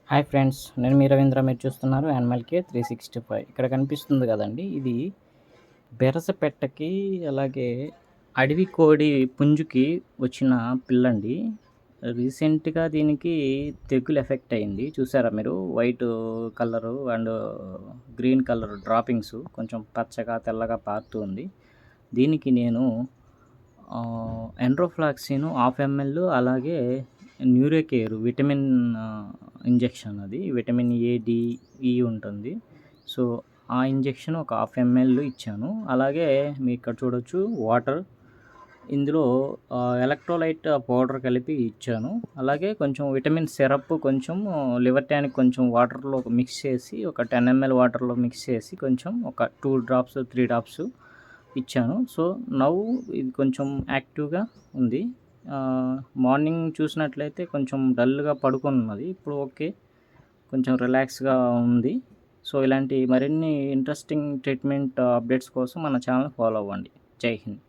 Hi friends, నేను మీ రవీంద్ర. మీరు చూస్తున్నారు యానిమల్ కేర్ 365. ఇక్కడ కనిపిస్తుంది కదండి, ఇది బెరస పెట్టకి అలాగే అడవి కోడి పుంజుకి వచ్చిన పిల్లండి. రీసెంట్గా దీనికి తెగులు ఎఫెక్ట్ అయింది. చూసారా మీరు? White colour and green colour droppings కొంచెం పచ్చగా తెల్లగా పారుతూ ఉంది. దీనికి నేను ఎండ్రోఫ్లాక్సిన్ 1/2 ml అలాగే న్యూరోకేర్ విటమిన్ ఇంజెక్షన్, అది విటమిన్ ఏ, డి, ఈ ఉంటుంది. సో ఆ ఇంజెక్షన్ ఒక 1/2 ml ఇచ్చాను. అలాగే మీకు ఇక్కడ చూడొచ్చు వాటర్, ఇందులో ఎలక్ట్రోలైట్ పౌడర్ కలిపి ఇచ్చాను. అలాగే కొంచెం విటమిన్ సిరప్, కొంచెం లివర్ టానిక్ కొంచెం వాటర్లో మిక్స్ చేసి, ఒక 10 ml వాటర్లో మిక్స్ చేసి కొంచెం ఒక 2 డ్రాప్స్ 3 డ్రాప్స్ ఇచ్చాను. సో నవ్వు ఇది కొంచెం యాక్టివ్గా ఉంది. మార్నింగ్ చూసినట్లయితే కొంచెం డల్గా పడుకున్నది, ఇప్పుడు ఓకే, కొంచెం రిలాక్స్గా ఉంది. సో ఇలాంటి మరిన్ని ఇంట్రెస్టింగ్ ట్రీట్మెంట్ అప్డేట్స్ కోసం మన ఛానల్ ఫాలో అవ్వండి. జై హింద్.